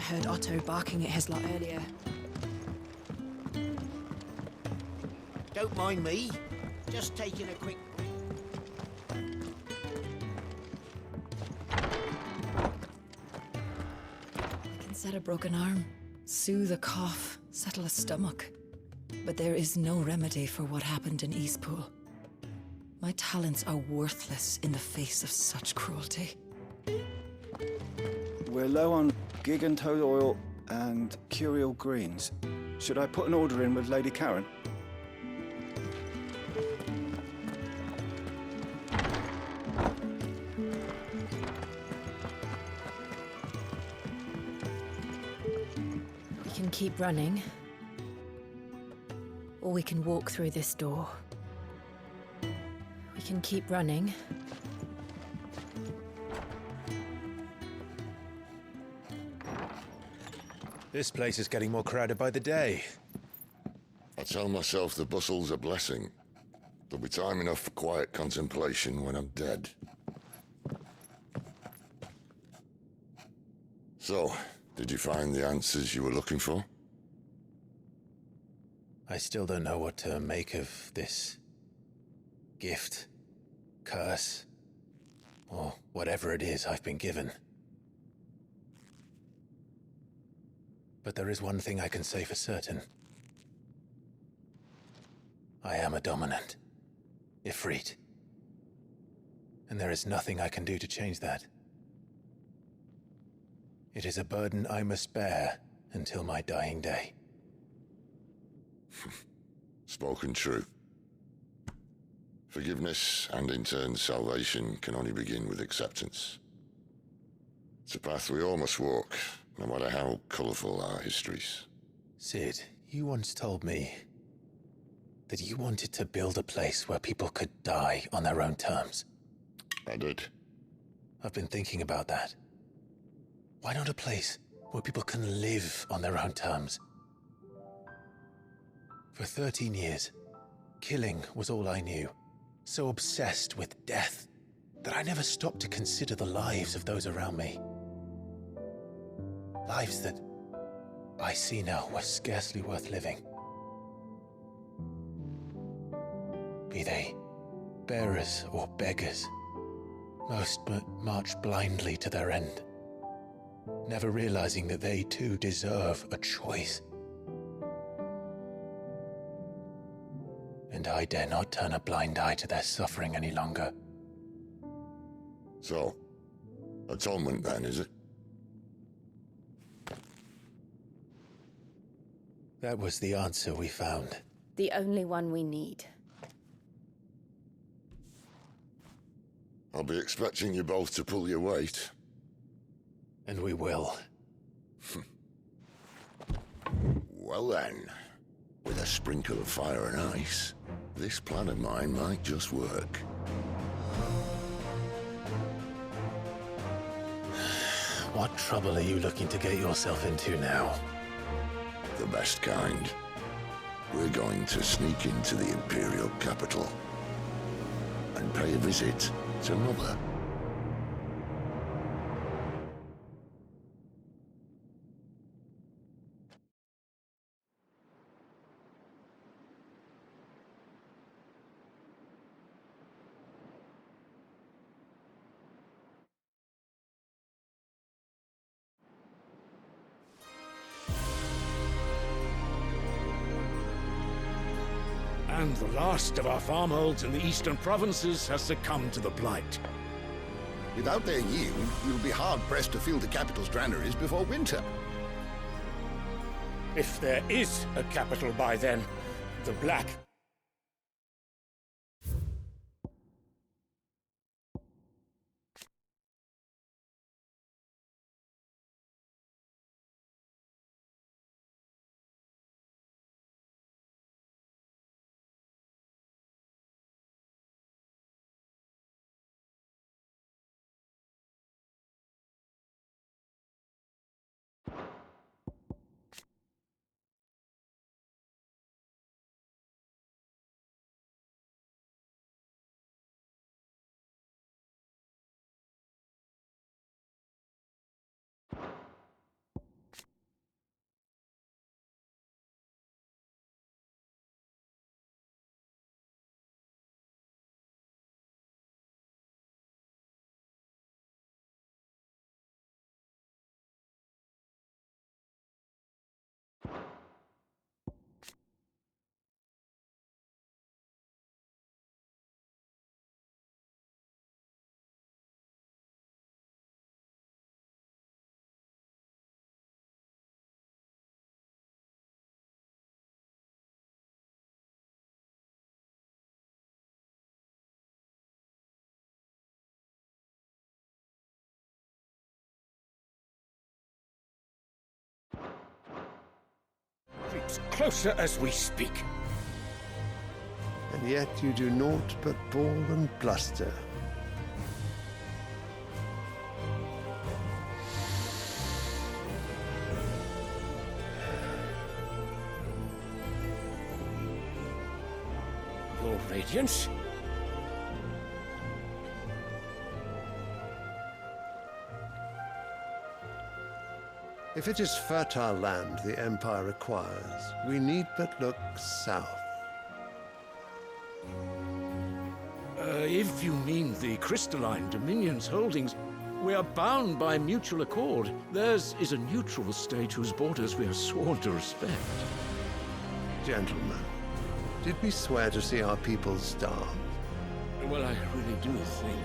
heard Otto barking at his lot earlier. Don't mind me. Just taking a quick... I can set a broken arm, soothe a cough, settle a stomach. But there is no remedy for what happened in Eastpool. My talents are worthless in the face of such cruelty. We're low on gig and toad oil and curial greens. Should I put an order in with Lady Karen? We can keep running, or we can walk through this door. We can keep running. This place is getting more crowded by the day. I tell myself the bustle's a blessing. There'll be time enough for quiet contemplation when I'm dead. So, did you find the answers you were looking for? I still don't know what to make of this gift, curse, or whatever it is I've been given. But there is one thing I can say for certain. I am a dominant, Ifrit. And there is nothing I can do to change that. It is a burden I must bear until my dying day. Spoken true. Forgiveness and in turn salvation can only begin with acceptance. It's a path we all must walk, no matter how colourful our histories. Sid, you once told me that you wanted to build a place where people could die on their own terms. I did. I've been thinking about that. Why not a place where people can live on their own terms? For 13 years, killing was all I knew. So obsessed with death that I never stopped to consider the lives of those around me. Lives that I see now were scarcely worth living. Be they bearers or beggars, most march blindly to their end, never realizing that they too deserve a choice. And I dare not turn a blind eye to their suffering any longer. So, atonement then, is it? That was the answer we found. The only one we need. I'll be expecting you both to pull your weight. And we will. Well then, with a sprinkle of fire and ice, this plan of mine might just work. What trouble are you looking to get yourself into now? The best kind. We're going to sneak into the Imperial capital and pay a visit to Mother. And the last of our farmholds in the eastern provinces has succumbed to the blight. Without their yield, we'll be hard-pressed to fill the capital's granaries before winter. If there is a capital by then, the Black steps closer as we speak. And yet you do naught but bawl and bluster. Your Radiance? If it is fertile land the Empire requires, we need but look south. If you mean the crystalline Dominion's holdings, we are bound by mutual accord. Theirs is a neutral state whose borders we are sworn to respect. Gentlemen, did we swear to see our people starve? Well, I really do think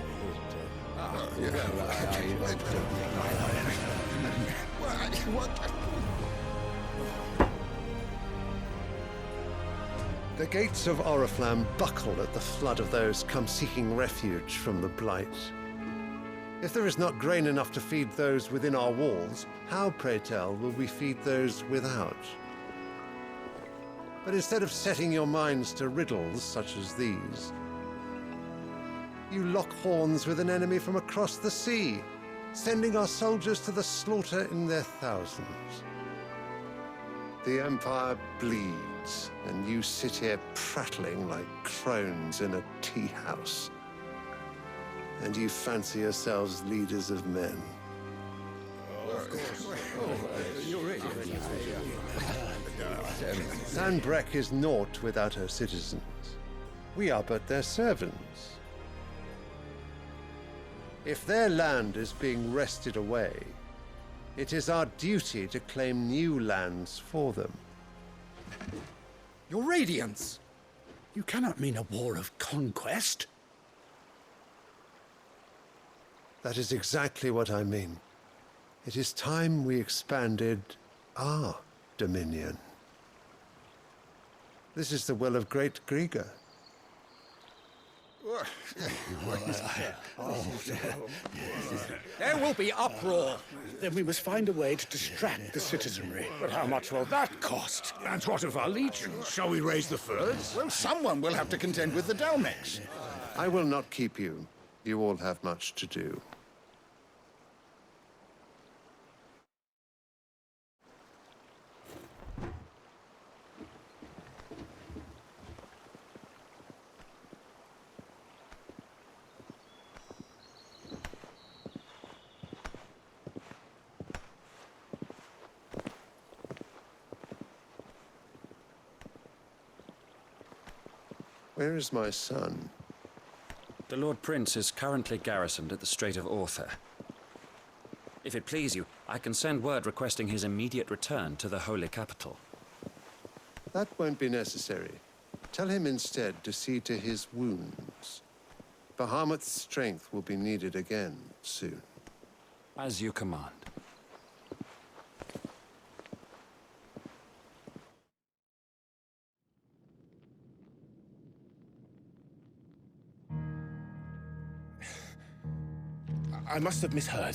The gates of Oriflamme buckle at the flood of those come seeking refuge from the Blight. If there is not grain enough to feed those within our walls, how, pray tell, will we feed those without? But instead of setting your minds to riddles such as these, you lock horns with an enemy from across the sea, sending our soldiers to the slaughter in their thousands. The Empire bleeds, and you sit here prattling like crones in a tea house. And you fancy yourselves leaders of men. Sanbreque is naught without her citizens. We are but their servants. If their land is being wrested away, it is our duty to claim new lands for them. Your Radiance! You cannot mean a war of conquest. That is exactly what I mean. It is time we expanded our dominion. This is the will of great Grieger. There will be uproar. Then we must find a way to distract the citizenry. But how much will that cost? And what of our legions? Shall we raise the furs? Well, someone will have to contend with the Dalmex. I will not keep you. You all have much to do. Where is my son? The Lord Prince is currently garrisoned at the Strait of Author. If it please you, I can send word requesting his immediate return to the Holy Capital. That won't be necessary. Tell him instead to see to his wounds. Bahamut's strength will be needed again soon. As you command. I must have misheard.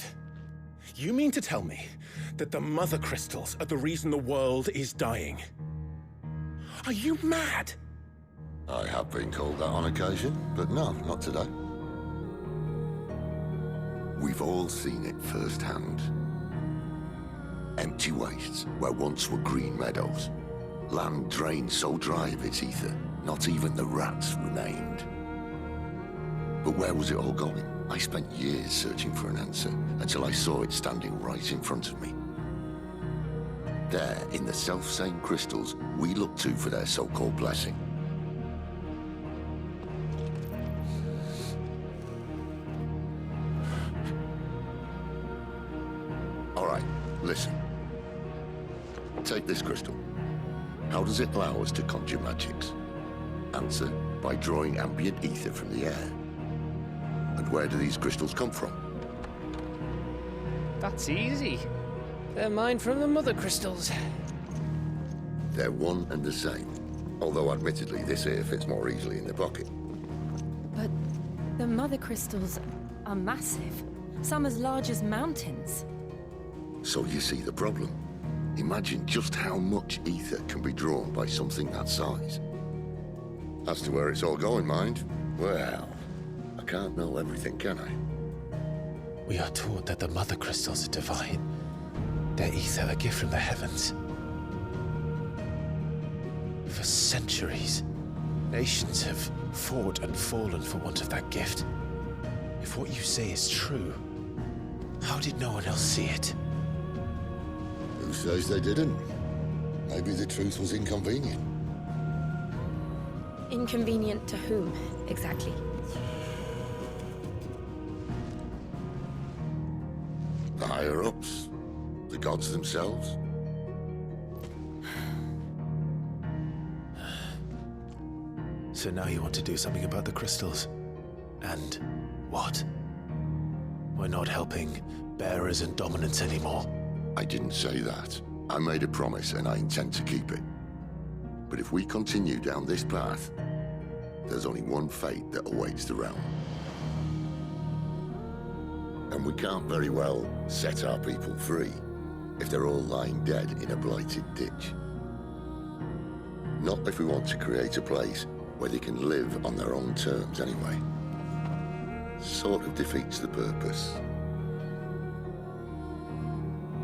You mean to tell me that the Mother Crystals are the reason the world is dying? Are you mad? I have been called that on occasion, but no, not today. We've all seen it firsthand. Empty wastes where once were green meadows. Land drained so dry of its ether, not even the rats remained. But where was it all going? I spent years searching for an answer, until I saw it standing right in front of me. There, in the self-same crystals we look to for their so-called blessing. All right, listen. Take this crystal. How does it allow us to conjure magics? Answer, by drawing ambient ether from the air. And where do these crystals come from? That's easy. They're mined from the Mother Crystals. They're one and the same. Although admittedly this here fits more easily in the pocket. But the Mother Crystals are massive. Some as large as mountains. So you see the problem. Imagine just how much ether can be drawn by something that size. As to where it's all going, mind, well, I can't know everything, can I? We are taught that the mother crystals are divine. Their ether a gift from the heavens. For centuries, nations have fought and fallen for want of that gift. If what you say is true, how did no one else see it? Who says they didn't? Maybe the truth was inconvenient. Inconvenient to whom, exactly? The higher-ups? The gods themselves? So now you want to do something about the crystals. And what? We're not helping bearers and dominants anymore. I didn't say that. I made a promise and I intend to keep it. But if we continue down this path, there's only one fate that awaits the realm. And we can't very well set our people free if they're all lying dead in a blighted ditch. Not if we want to create a place where they can live on their own terms anyway. Sort of defeats the purpose.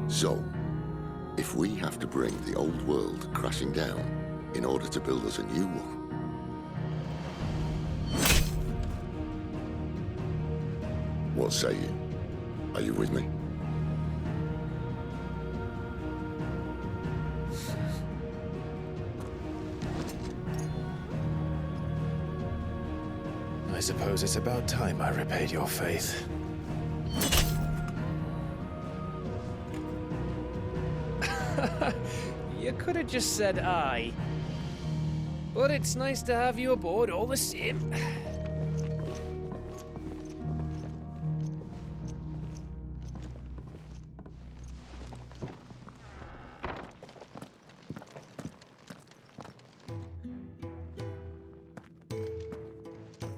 So, if we have to bring the old world crashing down in order to build us a new one, what say you? Are you with me? I suppose it's about time I repaid your faith. You could have just said aye. But it's nice to have you aboard all the same.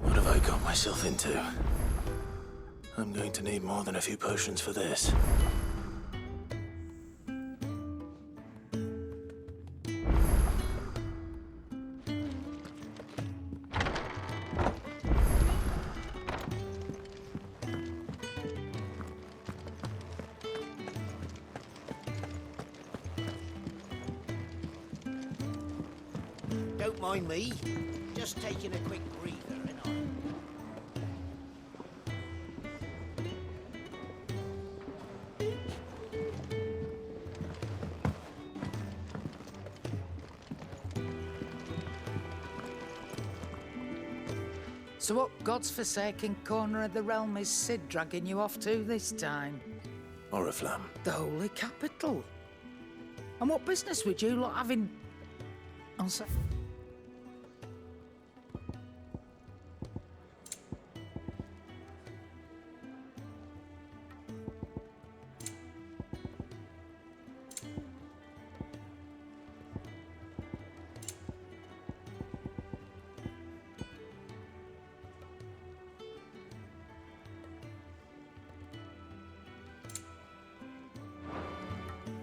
What have I got myself into? I'm going to need more than a few potions for this. Don't mind me. Just taking a quick breather, and So what God's forsaken corner of the realm is Sid dragging you off to this time? Oriflamme. The Holy Capital. And what business would you lot having... on Sa-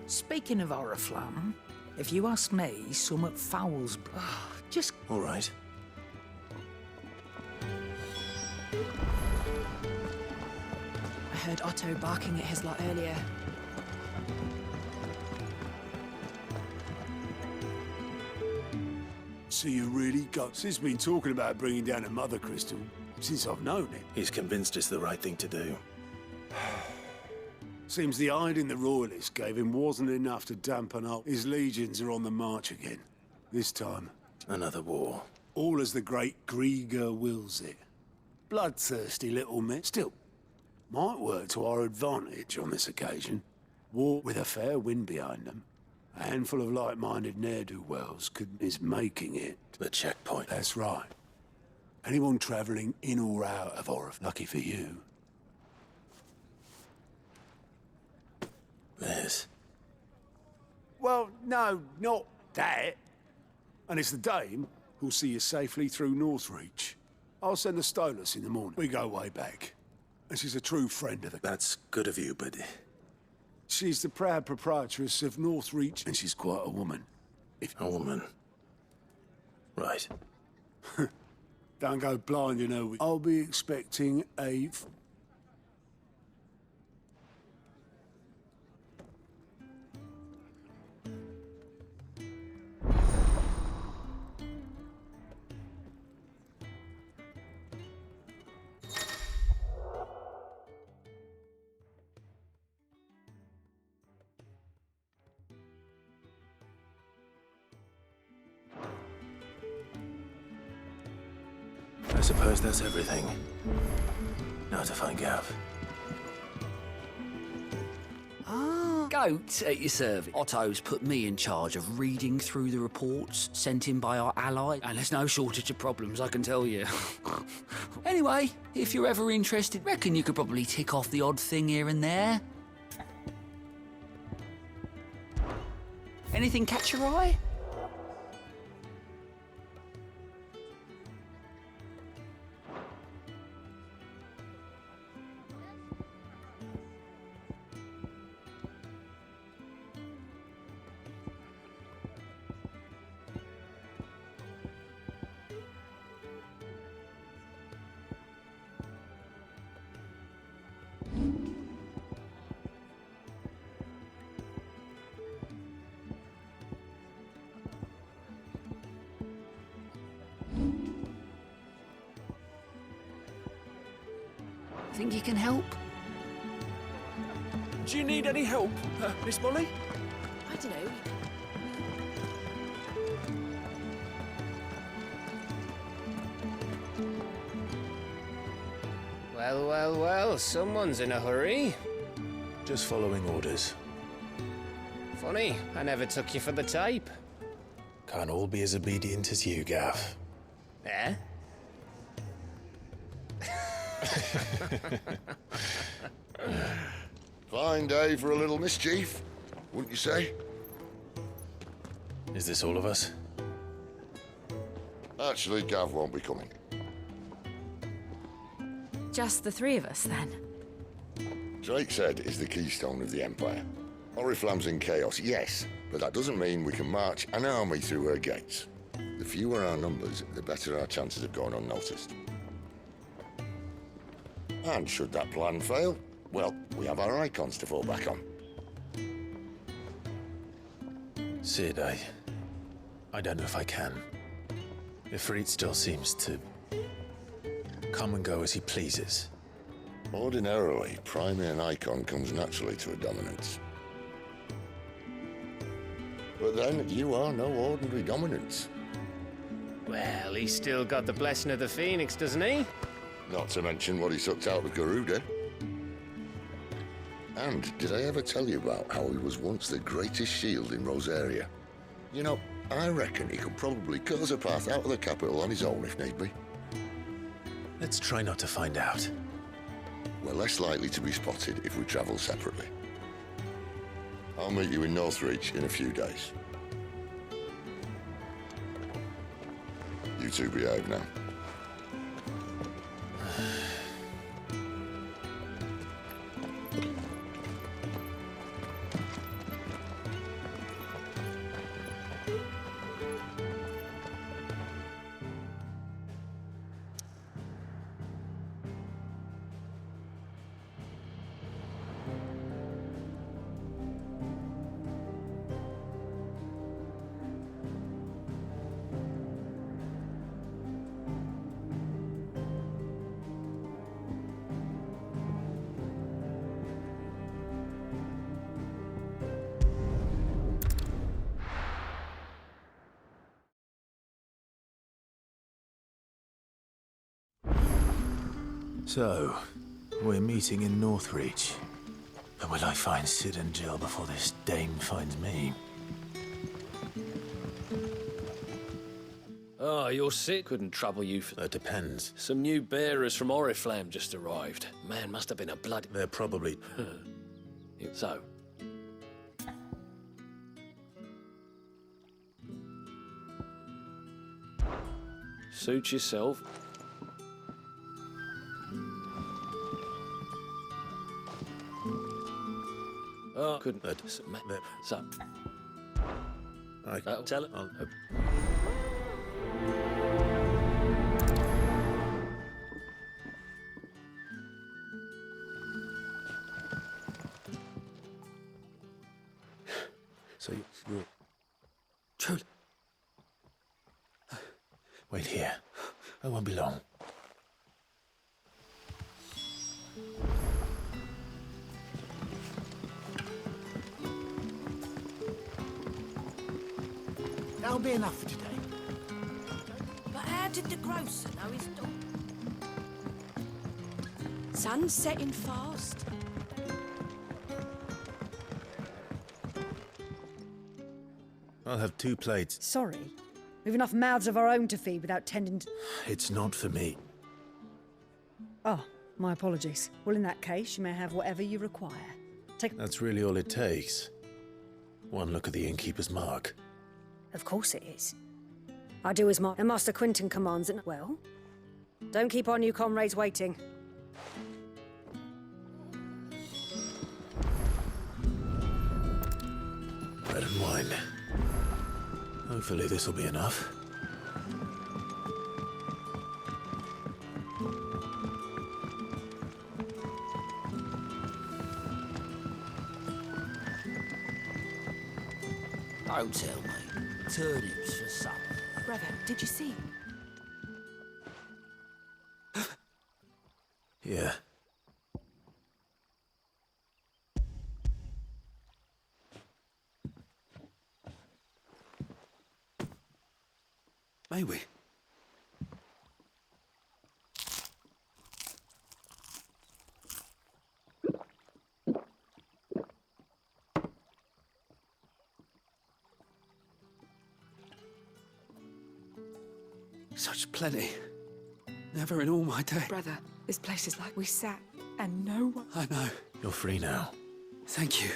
Speaking of Oriflamme, if you ask me, somewhat fouls... just... All right. I heard Otto barking at his lot earlier. So you really got... Sid's been talking about bringing down a mother crystal since I've known him. He's convinced it's the right thing to do. Seems the hiding the royalists gave him wasn't enough to dampen up. His legions are on the march again. This time. Another war. All as the great Grieger wills it. Bloodthirsty little men. Still, might work to our advantage on this occasion. War with a fair wind behind them. A handful of like-minded ne'er-do-wells is making it. The checkpoint. That's right. Anyone travelling in or out of Orif, lucky for you. This. Well, no, not that. And it's the dame who'll see you safely through Northreach. I'll send the Stolas in the morning. We go way back. And she's a true friend of the... That's good of you, but... She's the proud proprietress of Northreach, and she's quite a woman. A woman. Right. Don't go blind, you know. I'll be expecting a... I suppose that's everything. Now to find Gav. Goat at your service. Otto's put me in charge of reading through the reports sent in by our ally, and there's no shortage of problems, I can tell you. Anyway, if you're ever interested, reckon you could probably tick off the odd thing here and there. Anything catch your eye? Think you can help? Do you need any help, Miss Molly? I don't know. Well, well, well, someone's in a hurry. Just following orders. Funny, I never took you for the type. Can't all be as obedient as you, Gav. Eh? Fine day for a little mischief, wouldn't you say? Is this all of us? Actually, Gav won't be coming. Just the three of us, then? Drake's Head is the keystone of the Empire. Oriflamme's in chaos, yes, but that doesn't mean we can march an army through her gates. The fewer our numbers, the better our chances of going unnoticed. And should that plan fail, well, we have our icons to fall back on. Sid, I don't know if I can. Ifrit still seems to come and go as he pleases. Ordinarily, priming an icon comes naturally to a dominance. But then, you are no ordinary dominance. Well, he's still got the blessing of the Phoenix, doesn't he? Not to mention what he sucked out of Garuda. And did I ever tell you about how he was once the greatest shield in Rosaria? You know, I reckon he could probably cut us a path out of the capital on his own if need be. Let's try not to find out. We're less likely to be spotted if we travel separately. I'll meet you in Northreach in a few days. You two behave now. So, we're meeting in Northreach. But will I find Sid and Jill before this dame finds me? Oh, you're sick? Couldn't trouble you for... That depends. Some new bearers from Oriflamme just arrived. Man, must have been a bloody... They're probably... So... Suit yourself. couldn't. So, tell it. So you're... Truly. Wait here. I won't be long. That'll be enough for today. But how did the grocer know his dog? Sun's setting fast. I'll have 2 plates. Sorry. We've enough mouths of our own to feed without tending to... It's not for me. Oh, my apologies. Well, in that case, you may have whatever you require. That's really all it takes. One look at the innkeeper's mark. Of course it is. I do as Master Quinton commands it. Well, don't keep our new comrades waiting. Bread and wine. Hopefully this will be enough. Don't tell me. Turnips for supper. Brother, did you see? Yeah. May we? Such plenty. Never in all my day. Brother, this place is like we sat and no one... I know. You're free now. Thank you.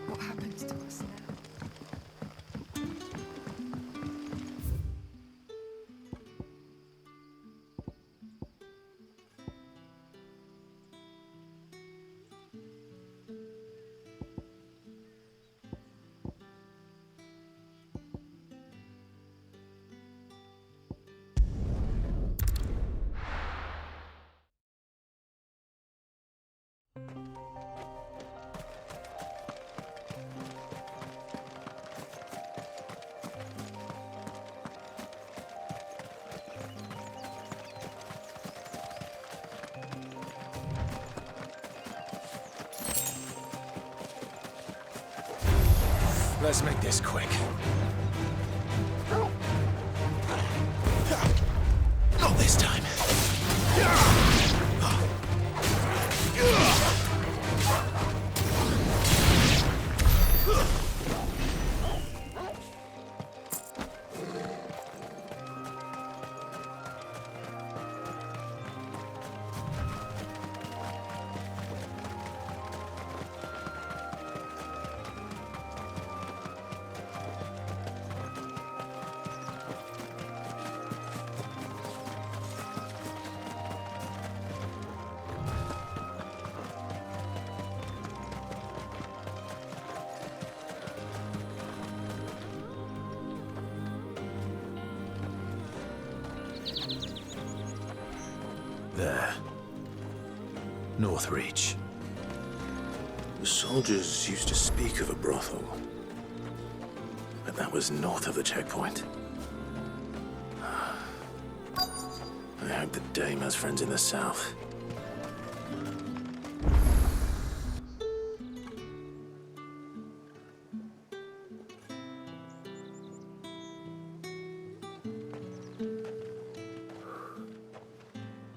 What happens to us now? Let's make this quick. Not this time. There. Northreach. The soldiers used to speak of a brothel. But that was north of the checkpoint. I hope the dame has friends in the south.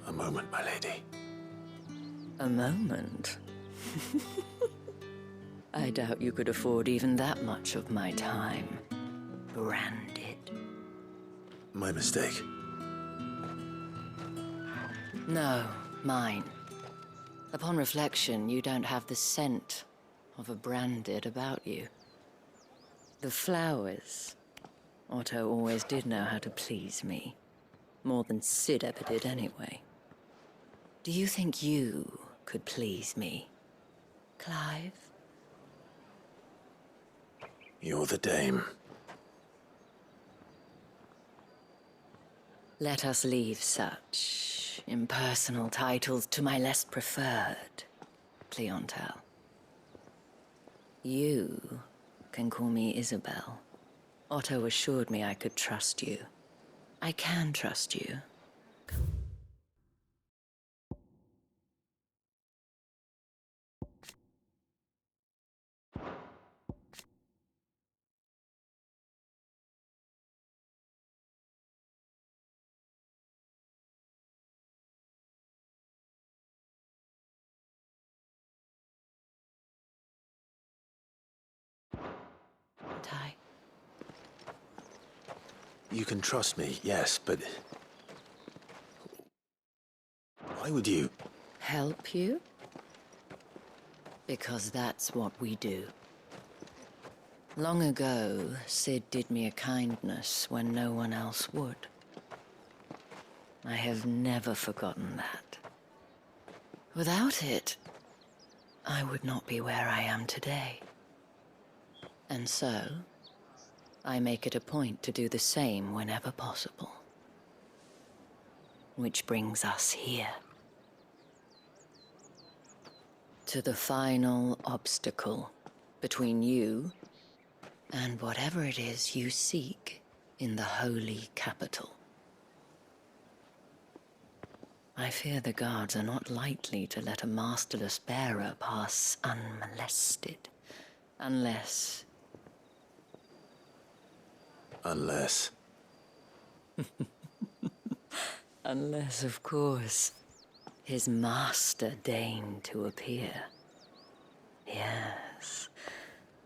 A moment, my lady. A moment? I doubt you could afford even that much of my time. Branded. My mistake. No, mine. Upon reflection, you don't have the scent of a branded about you. The flowers. Otto always did know how to please me. More than Sid ever did anyway. Do you think you could please me, Clive? You're the dame. Let us leave such impersonal titles to my less preferred clientele. You can call me Isabel. Otto assured me I could trust you. I can trust you. Ty. You can trust me, yes, but... why would you? Help you? Because that's what we do. Long ago, Sid did me a kindness when no one else would. I have never forgotten that. Without it, I would not be where I am today. And so, I make it a point to do the same whenever possible. Which brings us here. To the final obstacle between you and whatever it is you seek in the holy capital. I fear the guards are not likely to let a masterless bearer pass unmolested, unless... Unless... Unless, of course, his master deigned to appear. Yes,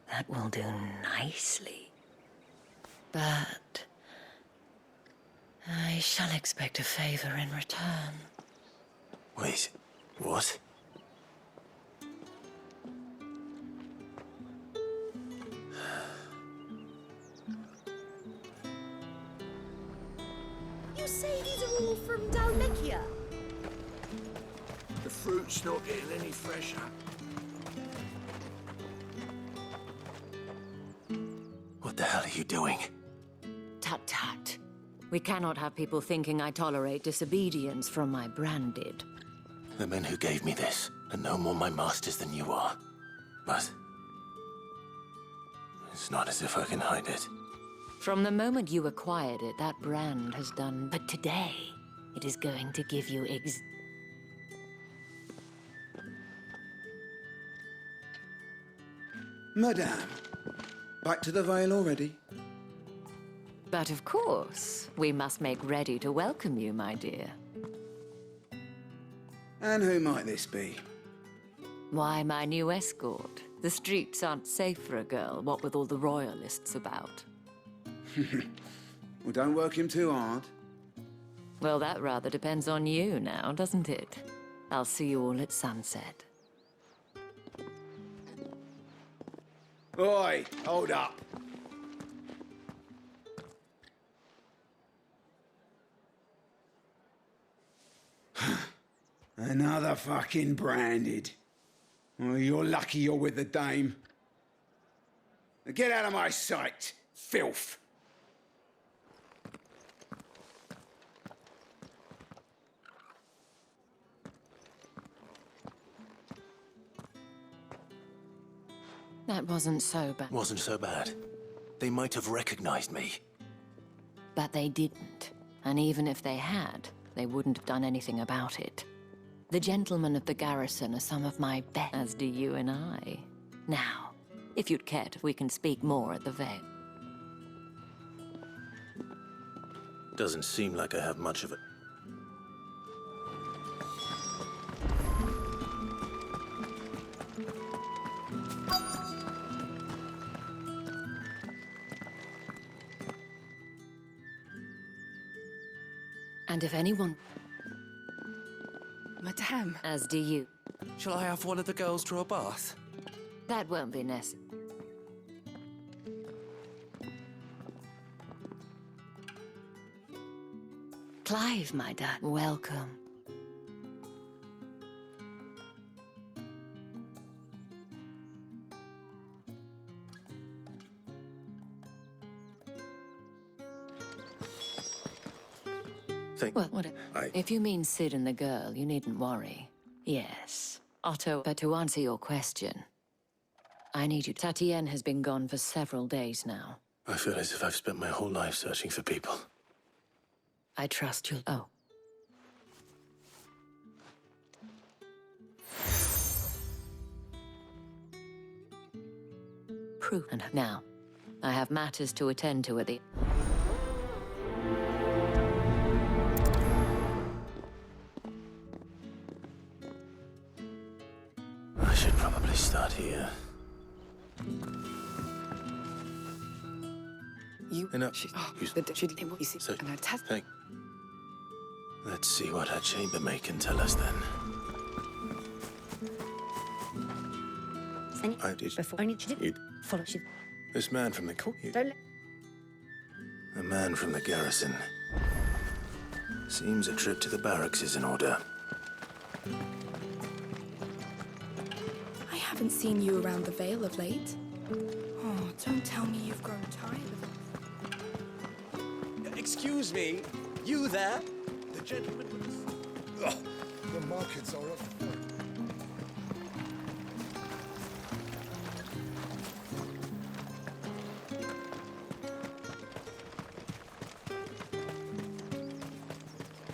that will do nicely. But I shall expect a favor in return. Wait, what? You say these are all from Dalmekia? The fruit's not getting any fresher. What the hell are you doing? Tut-tut. We cannot have people thinking I tolerate disobedience from my branded. The men who gave me this are no more my masters than you are. But... it's not as if I can hide it. From the moment you acquired it, that brand has done... But today, it is going to give you Madame, back to the Vale already? But of course, we must make ready to welcome you, my dear. And who might this be? Why, my new escort. The streets aren't safe for a girl, what with all the royalists about. Well, don't work him too hard. Well, that rather depends on you now, doesn't it? I'll see you all at sunset. Oi, hold up. Another fucking branded. Oh, you're lucky you're with the dame. Now get out of my sight, filth. That wasn't so bad. Wasn't so bad. They might have recognized me. But they didn't. And even if they had, they wouldn't have done anything about it. The gentlemen of the garrison are some of my best, as do you and I. Now, if you'd care to, we can speak more at the Vale. Doesn't seem like I have much of it. And if anyone... Madame. As do you. Shall I have one of the girls draw a bath? That won't be necessary. Clive, my dad, welcome. Well, if you mean Sid and the girl, you needn't worry. Yes, Otto, but to answer your question, I need you. Tatienne has been gone for several days now. I feel as if I've spent my whole life searching for people. I trust you'll... Oh. Proof. And now, I have matters to attend to at the... I should probably start here. Thank. Let's see what her chambermaid can tell us then. I did. This man from the court. A man from the garrison. Seems a trip to the barracks is in order. I haven't seen you around the Vale of late. Oh, don't tell me you've grown tired of it. Excuse me, you there? The gentleman. Oh, the markets are up.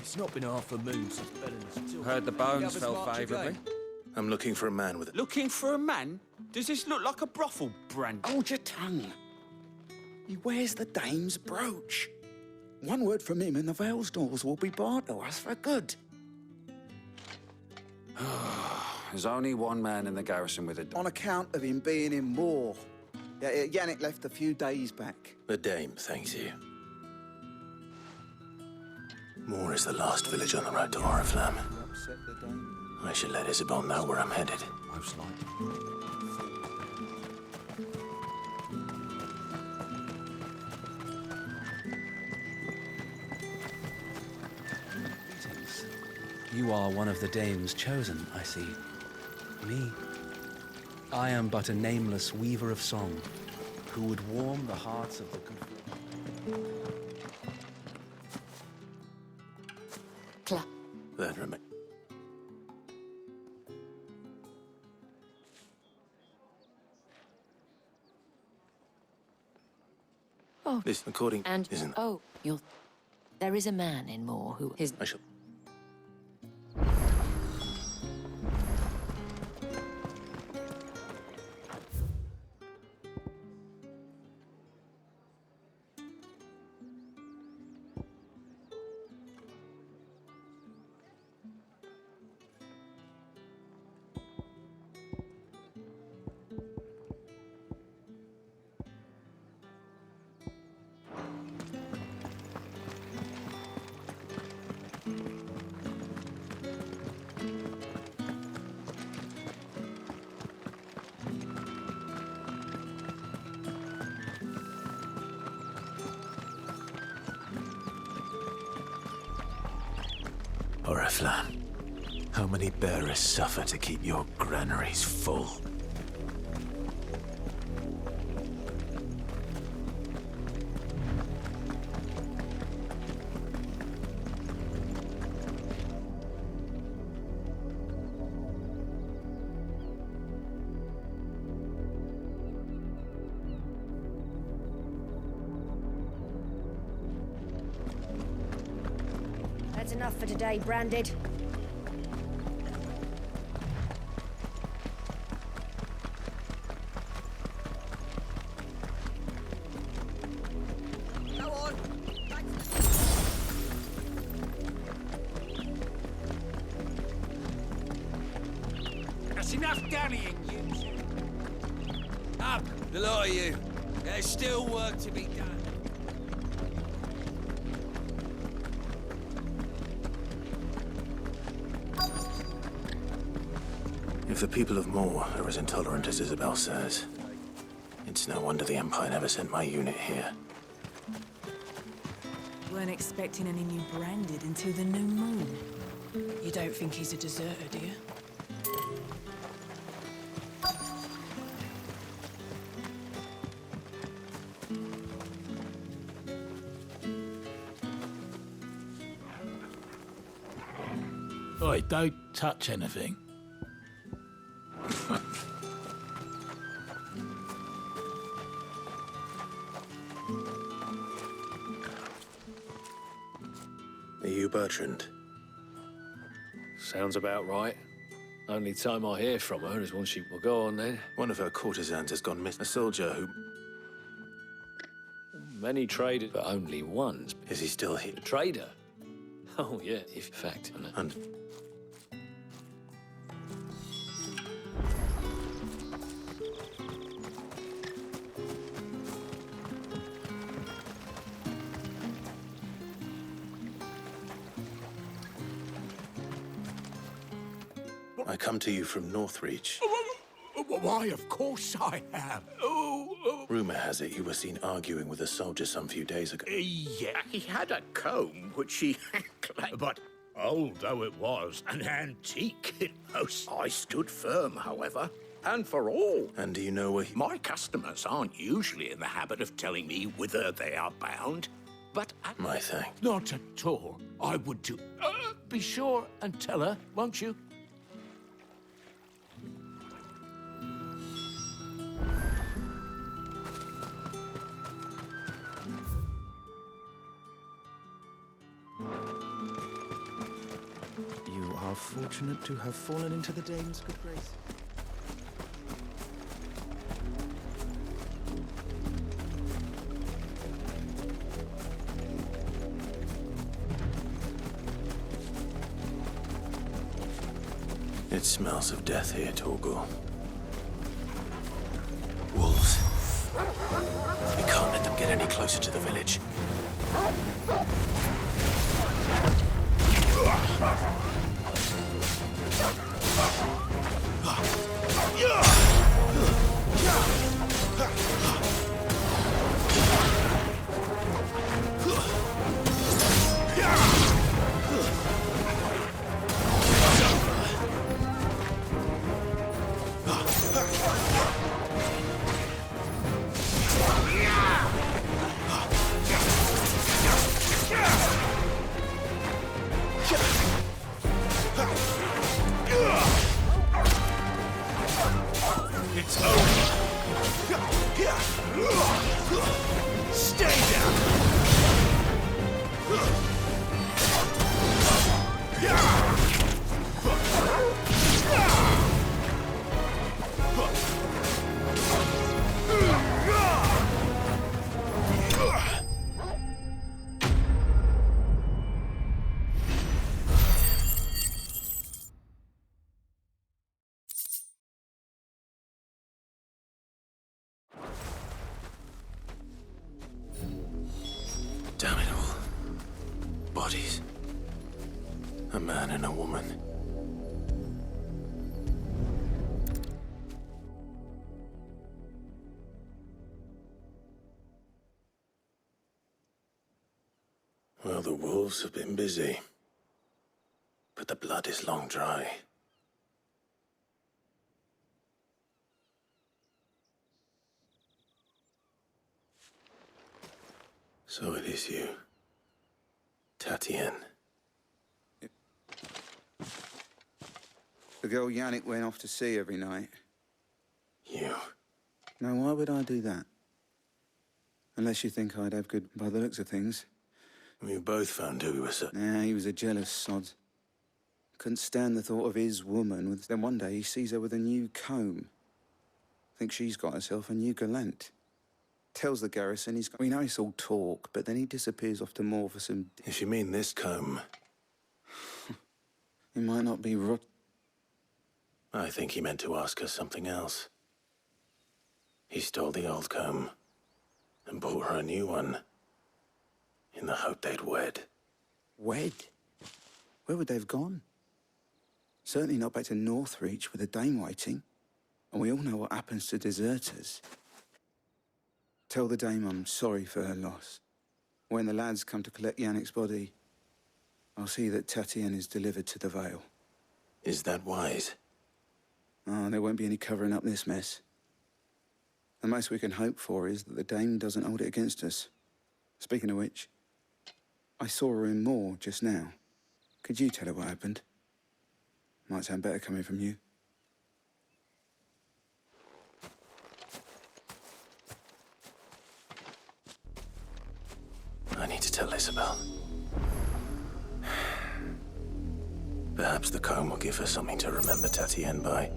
It's not been half a moon since Belen's. Heard the bones fell favourably. I'm looking for a man with a... Looking for a man? Does this look like a brothel, Brand? Hold your tongue. He wears the dame's brooch. One word from him and the Vale's doors will be barred to us for good. There's only one man in the garrison with a... On account of him being in war. Yeah, Yannick left a few days back. The dame thanks you. Moor is the last village on the road to Oriflamme. I should let Isabel know where I'm headed. Most likely. You are one of the dames chosen, I see. Me. I am but a nameless weaver of song, who would warm the hearts of the good. That remains. Oh, this according and isn't. Oh, you'll. There is a man in Moor who is. I shall. Oriflamme, how many bearers suffer to keep your granaries full? That's enough for today, Branded. Go on. That's enough dallying, you two. Up, the lot of you. There's still work to be done. If the people of Moor are as intolerant as Isabel says, it's no wonder the Empire never sent my unit here. Weren't expecting any new branded until the new moon. You don't think he's a deserter, do you? Oi, don't touch anything. Are you Bertrand? Sounds about right. Only time I hear from her is when she will go on then. One of her courtesans has gone missing. A soldier who... Many traded, but only one. Is he still here? A trader? Oh, yeah, in fact. And... I come to you from Northreach. Why, of course I am. Rumor has it you were seen arguing with a soldier some few days ago. Yeah, he had a comb which he claimed, but old though it was, an antique it most. I stood firm, however, and for all. And do you know where he... My customers aren't usually in the habit of telling me whither they are bound, but... My thanks. Not at all. I would do. Be sure and tell her, won't you? You are fortunate to have fallen into the dame's good grace. It smells of death here, Torgor. Wolves. We can't let them get any closer to the village. It's over. Stay down. Damn it all. Bodies. A man and a woman. Well, the wolves have been busy. But the blood is long dry. So it is you, Tatienne. The girl Yannick went off to sea every night. You? Now, why would I do that? Unless you think I'd have good by the looks of things. We both found who he was. Nah, he was a jealous sod. Couldn't stand the thought of his woman. Then one day he sees her with a new comb. Thinks she's got herself a new gallant. Tells the garrison he's got... We know it's all talk, but then he disappears off to more for some... If you mean this comb... He might not be rot... I think he meant to ask her something else. He stole the old comb and bought her a new one in the hope they'd wed. Wed? Where would they have gone? Certainly not back to Northreach with a dame waiting. And we all know what happens to deserters. Tell the dame I'm sorry for her loss. When the lads come to collect Yannick's body, I'll see that Tatienne is delivered to the Vale. Is that wise? Oh, there won't be any covering up this mess. The most we can hope for is that the Dame doesn't hold it against us. Speaking of which, I saw her in Moor just now. Could you tell her what happened? Might sound better coming from you. I need to tell Isabel. Perhaps the comb will give her something to remember Tatienne by.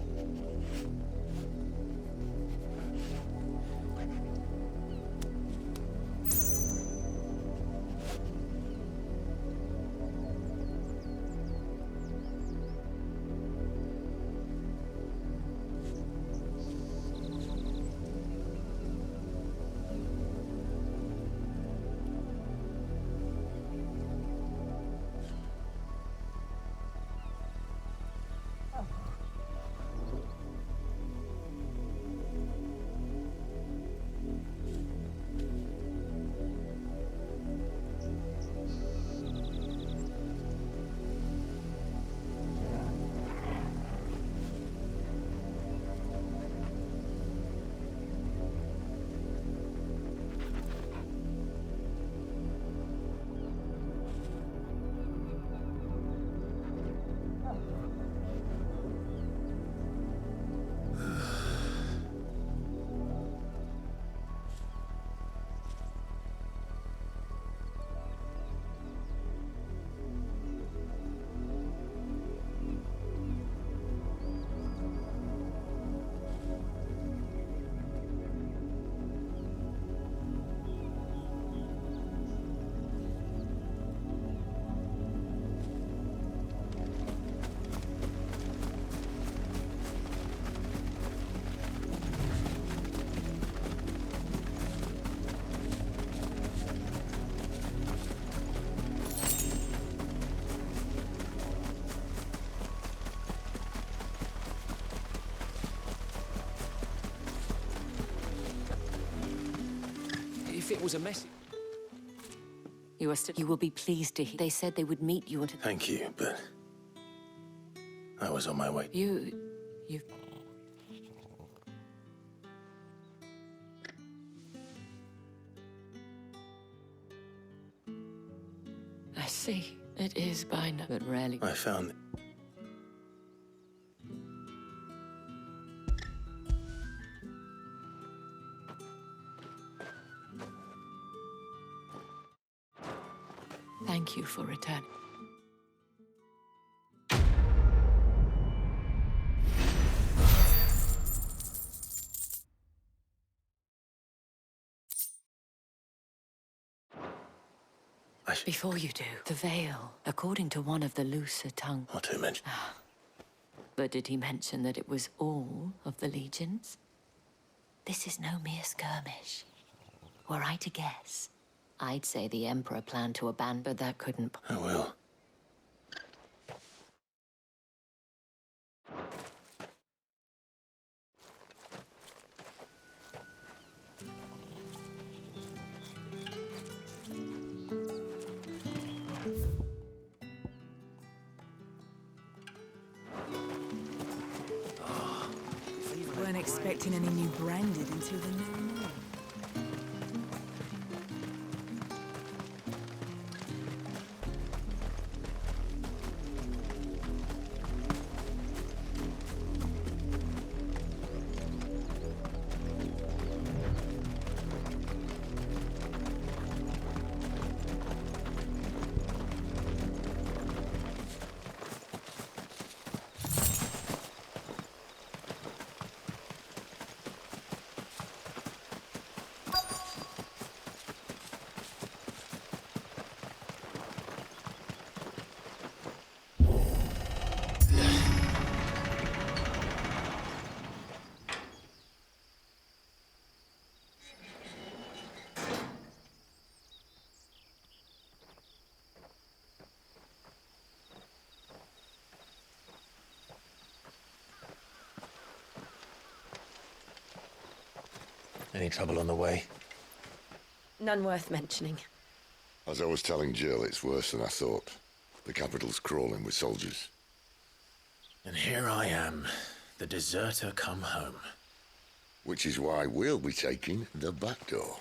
If it was a message... You are still... You will be pleased to hear. They said they would meet you until... Thank you, but I was on my way. You... I see. It is by now, but rarely... I found... Thank you for returning. Before you do, the veil, according to one of the looser tongue. What to mention? But did he mention that it was all of the legions? This is no mere skirmish. Were I to guess, I'd say the Emperor planned to abandon, but that couldn't... I will. Weren't expecting any new branded until the new moon. Any trouble on the way? None worth mentioning. As I was telling Jill, it's worse than I thought. The capital's crawling with soldiers. And here I am, the deserter come home. Which is why we'll be taking the back door.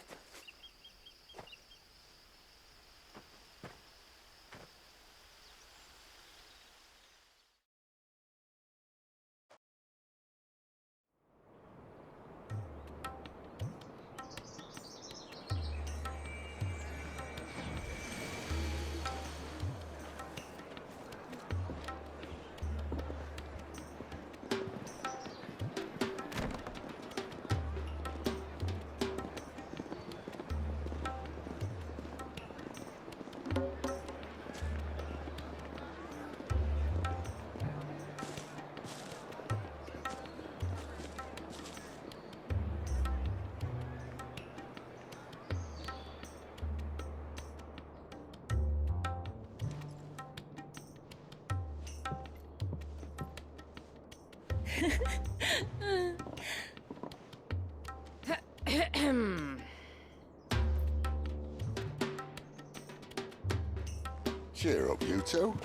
Cheer up, you two.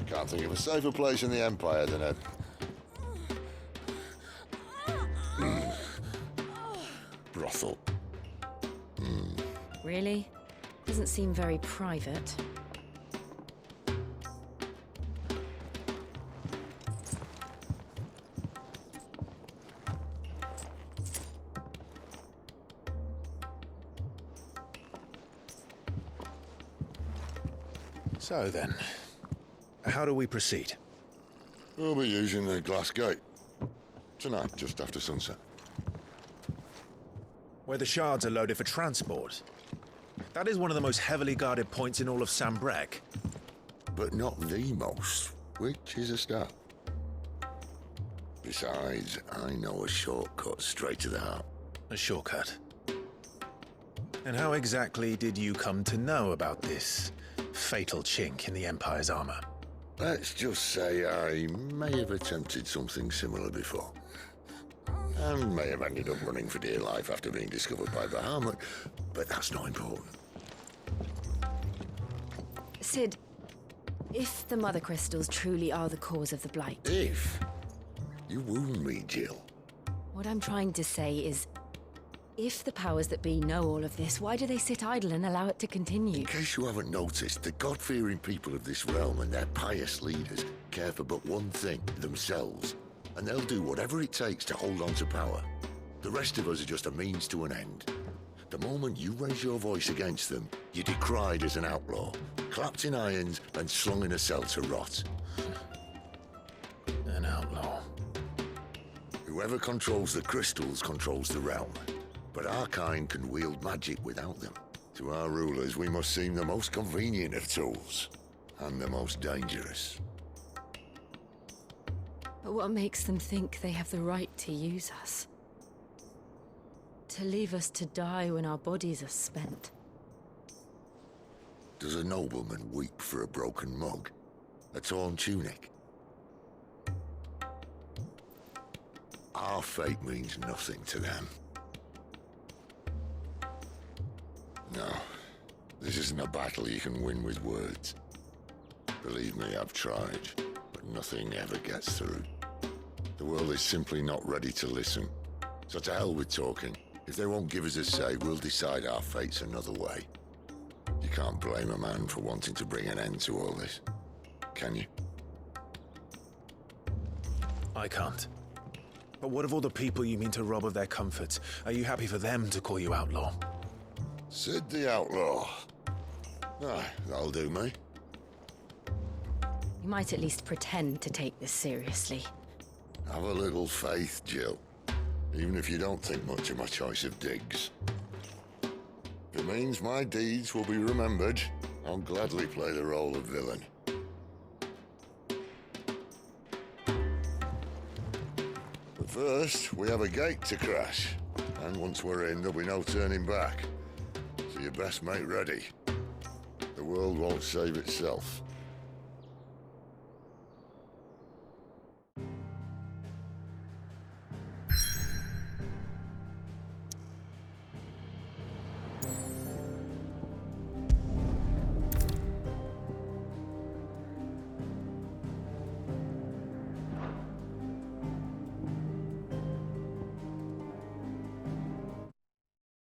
Can't think of a safer place in the Empire than a... brothel. Really? Doesn't seem very private. So then, how do we proceed? We'll be using the glass gate. Tonight, just after sunset. Where the shards are loaded for transport. That is one of the most heavily guarded points in all of Sambrec. But not the most, which is a start. Besides, I know a shortcut straight to the heart. A shortcut? And how exactly did you come to know about this fatal chink in the Empire's armor? Let's just say I may have attempted something similar before. And may have ended up running for dear life after being discovered by Bahamut, but that's not important. Sid, if the Mother Crystals truly are the cause of the Blight... If? You wound me, Jill. What I'm trying to say is, if the powers that be know all of this, why do they sit idle and allow it to continue? In case you haven't noticed, the God-fearing people of this realm and their pious leaders care for but one thing, themselves. And they'll do whatever it takes to hold on to power. The rest of us are just a means to an end. The moment you raise your voice against them, you're decried as an outlaw, clapped in irons and slung in a cell to rot. An outlaw. Whoever controls the crystals controls the realm. But our kind can wield magic without them. To our rulers, we must seem the most convenient of tools. And the most dangerous. But what makes them think they have the right to use us? To leave us to die when our bodies are spent? Does a nobleman weep for a broken mug? A torn tunic? Our fate means nothing to them. No, this isn't a battle you can win with words. Believe me, I've tried, but nothing ever gets through. The world is simply not ready to listen. So to hell with talking. If they won't give us a say, we'll decide our fates another way. You can't blame a man for wanting to bring an end to all this, can you? I can't. But what of all the people you mean to rob of their comforts? Are you happy for them to call you outlaw? Sid the Outlaw. Aye, that'll do me. You might at least pretend to take this seriously. Have a little faith, Jill. Even if you don't think much of my choice of digs. If it means my deeds will be remembered, I'll gladly play the role of villain. But first, we have a gate to crash. And once we're in, there'll be no turning back. So you best make ready. The world won't save itself.